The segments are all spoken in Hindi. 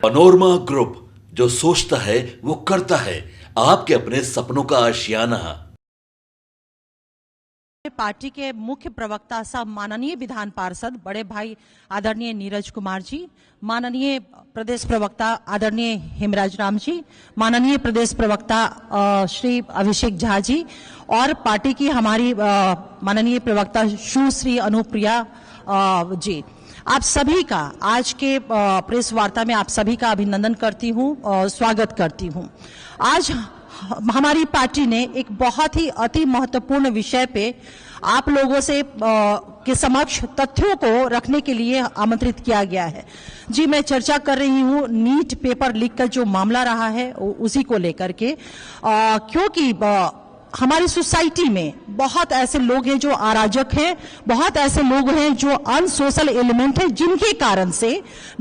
पनोरमा ग्रुप, जो सोचता है वो करता है। आपके अपने सपनों का आशियाना। पार्टी के मुख्य प्रवक्ता सब माननीय विधान पार्षद बड़े भाई आदरणीय नीरज कुमार जी, माननीय प्रदेश प्रवक्ता आदरणीय हेमराज राम जी, माननीय प्रदेश प्रवक्ता श्री अभिषेक झा जी और पार्टी की हमारी माननीय प्रवक्ता सुश्री अनुप्रिया जी, आप सभी का आज के प्रेस वार्ता में आप सभी का अभिनंदन करती हूं और स्वागत करती हूं। आज हमारी पार्टी ने एक बहुत ही अति महत्वपूर्ण विषय पे आप लोगों से के समक्ष तथ्यों को रखने के लिए आमंत्रित किया गया है। जी, मैं चर्चा कर रही हूं नीट पेपर लीक का जो मामला रहा है उसी को लेकर के, क्योंकि हमारी सोसाइटी में बहुत ऐसे लोग हैं जो अराजक हैं, बहुत ऐसे लोग हैं जो अनसोशल एलिमेंट हैं, जिनके कारण से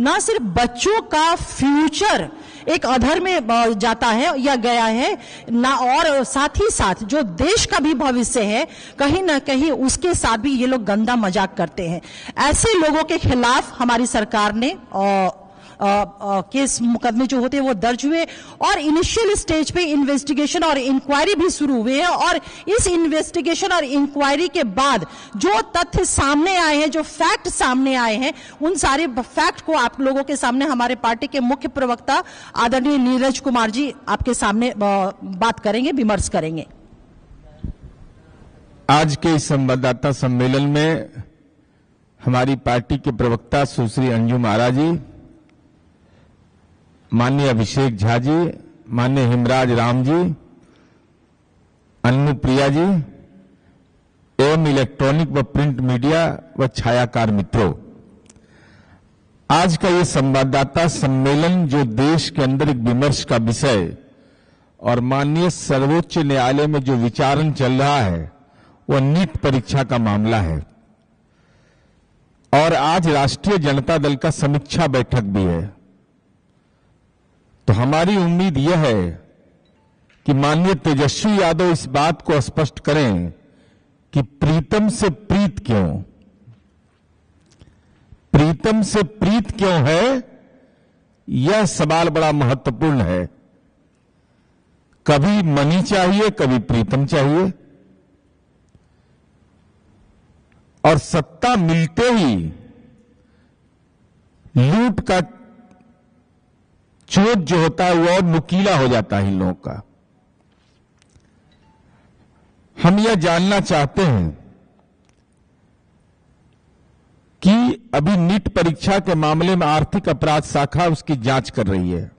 न सिर्फ बच्चों का फ्यूचर एक अधर में जाता है या गया है ना, और साथ ही साथ जो देश का भी भविष्य है कहीं ना कहीं उसके साथ भी ये लोग गंदा मजाक करते हैं। ऐसे लोगों के खिलाफ हमारी सरकार ने केस मुकदमे जो होते हैं वो दर्ज हुए और इनिशियल स्टेज पे इन्वेस्टिगेशन और इंक्वायरी भी शुरू हुए हैं। और इस इन्वेस्टिगेशन और इंक्वायरी के बाद जो तथ्य सामने आए हैं, जो फैक्ट सामने आए हैं, उन सारे फैक्ट को आप लोगों के सामने हमारे पार्टी के मुख्य प्रवक्ता आदरणीय नीरज कुमार जी आपके सामने बात करेंगे, विमर्श करेंगे। आज के इस संवाददाता सम्मेलन में हमारी पार्टी के प्रवक्ता सुश्री अंजुम आरा जी, माननीय अभिषेक झा जी, माननीय हेमराज राम जी, अनुप्रिया जी एवं इलेक्ट्रॉनिक व प्रिंट मीडिया व छायाकार मित्रों, आज का ये संवाददाता सम्मेलन जो देश के अंदर एक विमर्श का विषय और माननीय सर्वोच्च न्यायालय में जो विचारण चल रहा है वह नीट परीक्षा का मामला है। और आज राष्ट्रीय जनता दल का समीक्षा बैठक भी है। तो हमारी उम्मीद यह है कि माननीय तेजस्वी यादव इस बात को स्पष्ट करें कि प्रीतम से प्रीत क्यों, प्रीतम से प्रीत क्यों है, यह सवाल बड़ा महत्वपूर्ण है। कभी मनी चाहिए, कभी प्रीतम चाहिए, और सत्ता मिलते ही लूट का चोट जो होता है वो और नुकीला हो जाता है इन लोगों का। हम यह जानना चाहते हैं कि अभी नीट परीक्षा के मामले में आर्थिक अपराध शाखा उसकी जांच कर रही है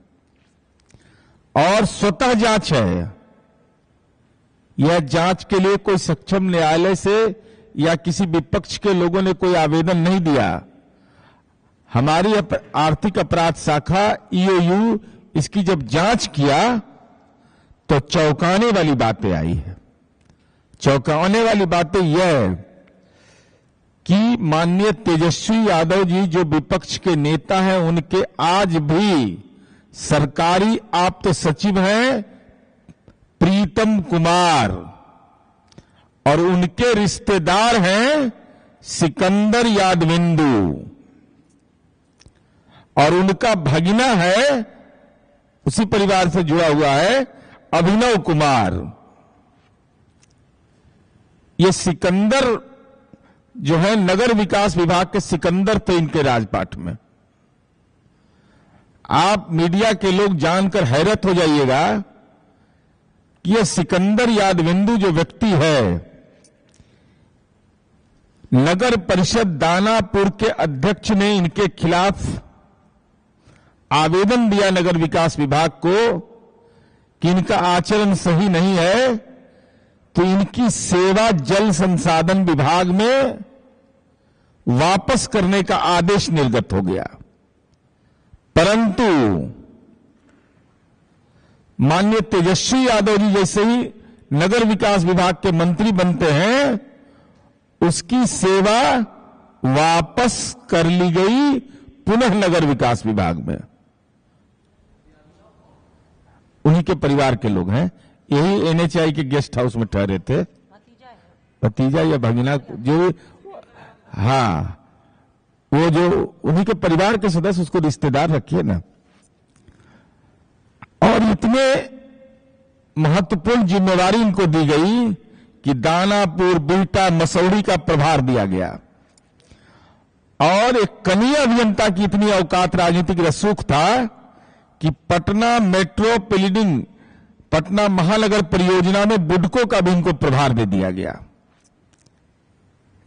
और स्वतः जांच है। यह जांच के लिए कोई सक्षम न्यायालय से या किसी विपक्ष के लोगों ने कोई आवेदन नहीं दिया। हमारी आर्थिक अपराध शाखा ईओयू इसकी जब जांच किया तो चौंकाने वाली बातें आई है। चौंकाने वाली बातें यह है कि माननीय तेजस्वी यादव जी जो विपक्ष के नेता हैं, उनके आज भी सरकारी आप्त सचिव हैं प्रीतम कुमार और उनके रिश्तेदार हैं सिकंदर यादविंदु और उनका भगिना है, उसी परिवार से जुड़ा हुआ है, अभिनव कुमार। ये सिकंदर जो है नगर विकास विभाग के सिकंदर थे इनके राजपाट में। आप मीडिया के लोग जानकर हैरत हो जाइएगा कि यह सिकंदर यादविंदु जो व्यक्ति है, नगर परिषद दानापुर के अध्यक्ष ने इनके खिलाफ आवेदन दिया नगर विकास विभाग को कि इनका आचरण सही नहीं है, तो इनकी सेवा जल संसाधन विभाग में वापस करने का आदेश निर्गत हो गया। परंतु माननीय तेजस्वी यादव जी जैसे ही नगर विकास विभाग के मंत्री बनते हैं, उसकी सेवा वापस कर ली गई पुनः नगर विकास विभाग में। उन्हीं के परिवार के लोग हैं, यही एनएचआई के गेस्ट हाउस में ठहरे थे। भतीजा या भगिना जो, हाँ, वो जो उन्हीं के परिवार के सदस्य, उसको रिश्तेदार रखिए ना। और इतने महत्वपूर्ण जिम्मेवारी इनको दी गई कि दानापुर, बिहटा, मसौढ़ी का प्रभार दिया गया। और एक कनीय अभियंता की इतनी औकात, राजनीतिक रसूख था कि पटना मेट्रो प्लीडिंग, पटना महानगर परियोजना में बुडको का भी इनको प्रभार दे दिया गया,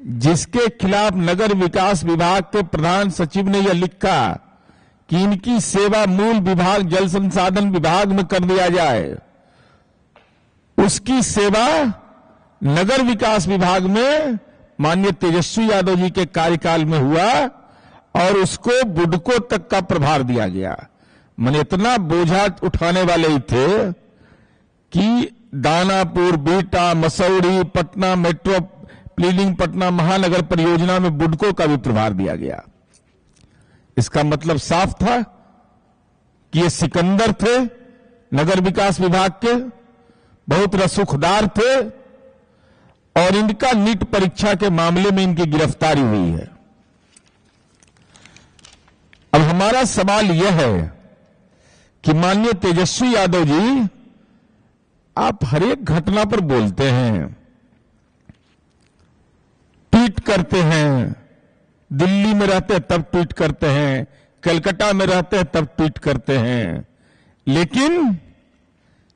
जिसके खिलाफ नगर विकास विभाग के प्रधान सचिव ने यह लिखा कि इनकी सेवा मूल विभाग जल संसाधन विभाग में कर दिया जाए। उसकी सेवा नगर विकास विभाग में माननीय तेजस्वी यादव जी के कार्यकाल में हुआ और उसको बुडको तक का प्रभार दिया गया। मैंने इतना बोझा उठाने वाले ही थे कि दानापुर, बिहटा, मसौढ़ी, पटना मेट्रो प्लीडिंग, पटना महानगर परियोजना में बुडको का भी प्रभार दिया गया। इसका मतलब साफ था कि ये सिकंदर थे, नगर विकास विभाग के बहुत रसूखदार थे और इनका नीट परीक्षा के मामले में इनकी गिरफ्तारी हुई है। अब हमारा सवाल यह है कि माननीय तेजस्वी यादव जी, आप हर एक घटना पर बोलते हैं, ट्वीट करते हैं, दिल्ली में रहते हैं तब ट्वीट करते हैं, कलकत्ता में रहते हैं तब ट्वीट करते हैं, लेकिन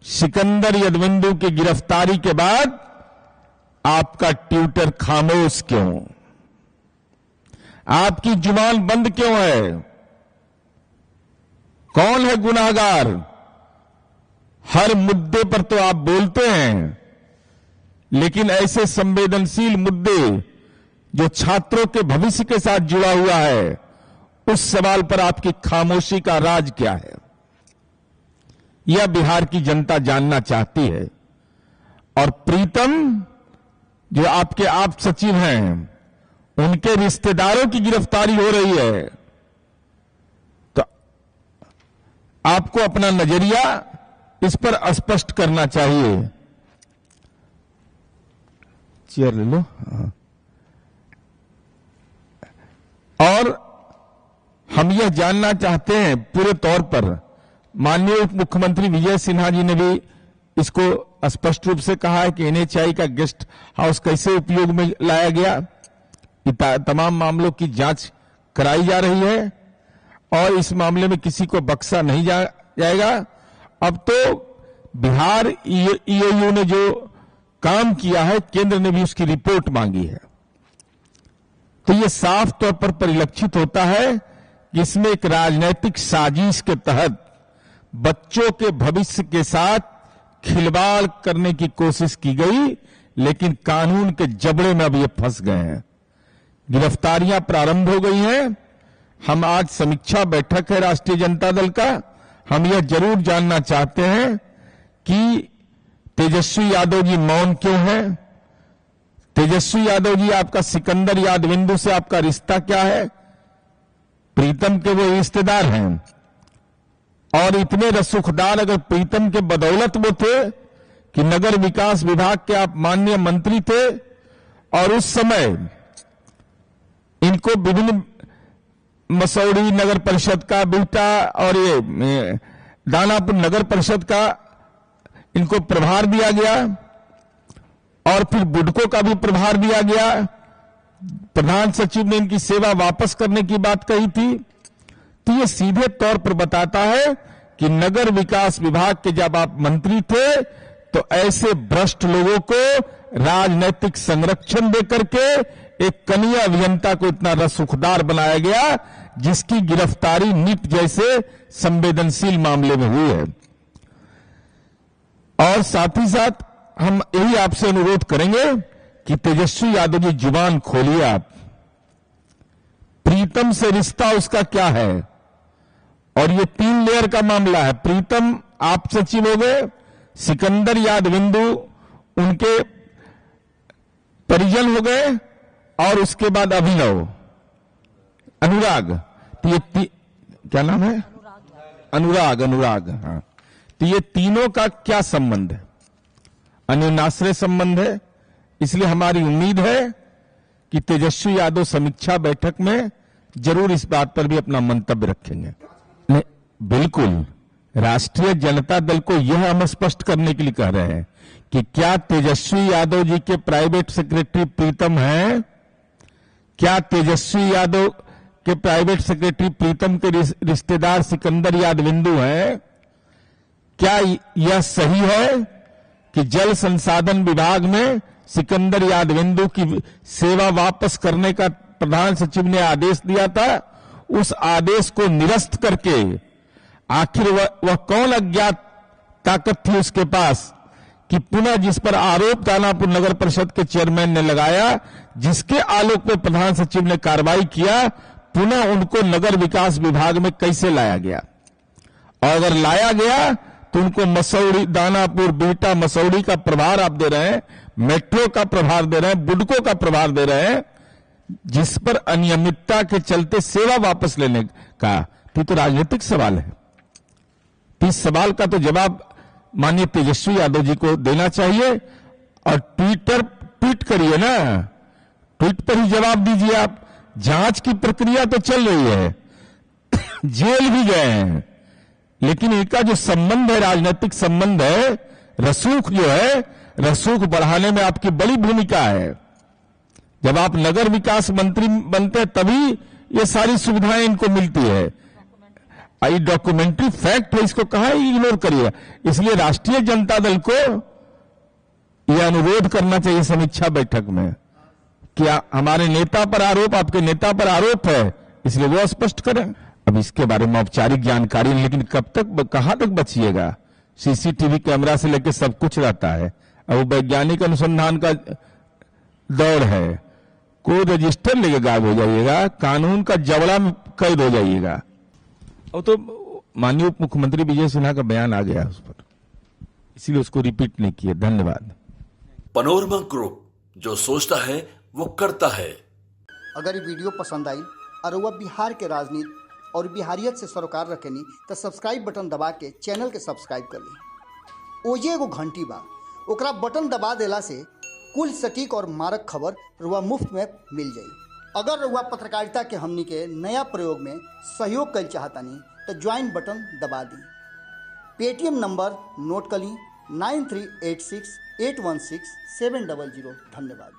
सिकंदर यादविंदु की गिरफ्तारी के बाद आपका ट्विटर खामोश क्यों? आपकी जुबान बंद क्यों है? कौन है गुनाहगार? हर मुद्दे पर तो आप बोलते हैं, लेकिन ऐसे संवेदनशील मुद्दे जो छात्रों के भविष्य के साथ जुड़ा हुआ है, उस सवाल पर आपकी खामोशी का राज क्या है? यह बिहार की जनता जानना चाहती है। और प्रीतम, जो आपके आप सचिव हैं, उनके रिश्तेदारों की गिरफ्तारी हो रही है, तो आपको अपना नजरिया इस पर स्पष्ट करना चाहिए। चेयर ले लो। और हम यह जानना चाहते हैं पूरे तौर पर, माननीय उप मुख्यमंत्री विजय सिन्हा जी ने भी इसको स्पष्ट रूप से कहा है कि एनएचआई का गेस्ट हाउस कैसे उपयोग में लाया गया। तमाम मामलों की जांच कराई जा रही है और इस मामले में किसी को बख्शा नहीं जाएगा। अब तो बिहार ईओयू ने जो काम किया है, केंद्र ने भी उसकी रिपोर्ट मांगी है। तो यह साफ तौर पर परिलक्षित होता है कि इसमें एक राजनीतिक साजिश के तहत बच्चों के भविष्य के साथ खिलवाड़ करने की कोशिश की गई, लेकिन कानून के जबड़े में अब ये फंस गए हैं। गिरफ्तारियां प्रारंभ हो गई हैं। हम आज समीक्षा बैठक है राष्ट्रीय जनता दल का, हम यह जरूर जानना चाहते हैं कि तेजस्वी यादव जी मौन क्यों हैं? तेजस्वी यादव जी, आपका सिकंदर यादविंदु से आपका रिश्ता क्या है? प्रीतम के वो रिश्तेदार हैं और इतने रसूखदार अगर प्रीतम के बदौलत वो थे कि नगर विकास विभाग के आप माननीय मंत्री थे और उस समय इनको विभिन्न मसौढ़ी नगर परिषद का, बिहटा और ये दानापुर नगर परिषद का इनको प्रभार दिया गया और फिर बुडको का भी प्रभार दिया गया। प्रधान सचिव ने इनकी सेवा वापस करने की बात कही थी। तो ये सीधे तौर पर बताता है कि नगर विकास विभाग के जब आप मंत्री थे तो ऐसे भ्रष्ट लोगों को राजनैतिक संरक्षण देकर के एक कनीय अभियंता को इतना रसूखदार बनाया गया, जिसकी गिरफ्तारी नीट जैसे संवेदनशील मामले में हुई है। और साथ ही साथ हम यही आपसे अनुरोध करेंगे कि तेजस्वी यादव जी जुबान खोलिए आप। प्रीतम से रिश्ता उसका क्या है? और ये 3 लेयर का मामला है। प्रीतम आप सचिव हो गए, सिकंदर यादविंदु उनके परिजन हो गए और उसके बाद अभिनव अनुराग, तो ये क्या नाम है? अनुराग। हाँ, तो ये तीनों का क्या संबंध है? अन्योन्याश्रय संबंध है। इसलिए हमारी उम्मीद है कि तेजस्वी यादव समीक्षा बैठक में जरूर इस बात पर भी अपना मंतव्य रखेंगे। बिल्कुल, राष्ट्रीय जनता दल को यह हम स्पष्ट करने के लिए कह रहे हैं कि क्या तेजस्वी यादव जी के प्राइवेट सेक्रेटरी प्रीतम हैं, क्या तेजस्वी यादव के प्राइवेट सेक्रेटरी प्रीतम के रिश्तेदार सिकंदर यादविंदु हैं? क्या यह सही है कि जल संसाधन विभाग में सिकंदर यादविंदु की सेवा वापस करने का प्रधान सचिव ने आदेश दिया था? उस आदेश को निरस्त करके आखिर वह कौन अज्ञात ताकत थी उसके पास कि पुनः जिस पर आरोप दानापुर नगर परिषद के चेयरमैन ने लगाया, जिसके आलोक में प्रधान सचिव ने कार्रवाई किया, पुनः उनको नगर विकास विभाग में कैसे लाया गया? और अगर लाया गया तो उनको मसौड़ी, दानापुर, बिहटा, मसौड़ी का प्रभार आप दे रहे हैं, मेट्रो का प्रभार दे रहे हैं, बुडको का प्रभार दे रहे हैं, जिस पर अनियमितता के चलते सेवा वापस लेने का तो राजनीतिक सवाल है। इस सवाल का तो जवाब माननीय तेजस्वी यादव जी को देना चाहिए। और ट्वीट करिए ना, ट्वीट पर ही जवाब दीजिए आप। जांच की प्रक्रिया तो चल रही है, जेल भी गए हैं, लेकिन इनका जो संबंध है, राजनीतिक संबंध है, रसूख जो है, रसूख बढ़ाने में आपकी बड़ी भूमिका है। जब आप नगर विकास मंत्री बनते हैं तभी ये सारी सुविधाएं इनको मिलती है। ये डॉक्यूमेंट्री फैक्ट है, इसको कहां इग्नोर करिए। इसलिए राष्ट्रीय जनता दल को यह अनुरोध करना चाहिए समीक्षा बैठक में कि हमारे नेता पर आरोप, आपके नेता पर आरोप है, इसलिए वो स्पष्ट करें। अब इसके बारे में औपचारिक जानकारी नहीं, लेकिन कब तक, कहां तक बचिएगा? सीसीटीवी कैमरा से लेकर सब कुछ रहता है। अब वैज्ञानिक अनुसंधान का दौर है, कोई रजिस्टर लेके गायब हो जाइएगा, कानून का जबड़ा में कैद हो जाइएगा। अब तो माननीय उप मुख्यमंत्री विजय सिन्हा का बयान आ गया उस पर, इसीलिए उसको रिपीट नहीं किया। धन्यवाद। पनोरमा ग्रुप, जो सोचता है वो करता है। अगर ये वीडियो पसंद आई और वह बिहार के राजनीति और बिहारियत से सरोकार रखेनी तो सब्सक्राइब बटन दबा के चैनल के सब्सक्राइब कर ली। ओजे एगो घंटी बा, ओकरा बटन दबा देला से कुल सटीक और मारक खबर रुआ मुफ्त में मिल जाई। अगर रुआ पत्रकारिता के हमनी के नया प्रयोग में सहयोग कर चाहतानी तो ज्वाइन बटन दबा दी। पेटीएम नंबर नोट कर ली 9386816700। धन्यवाद।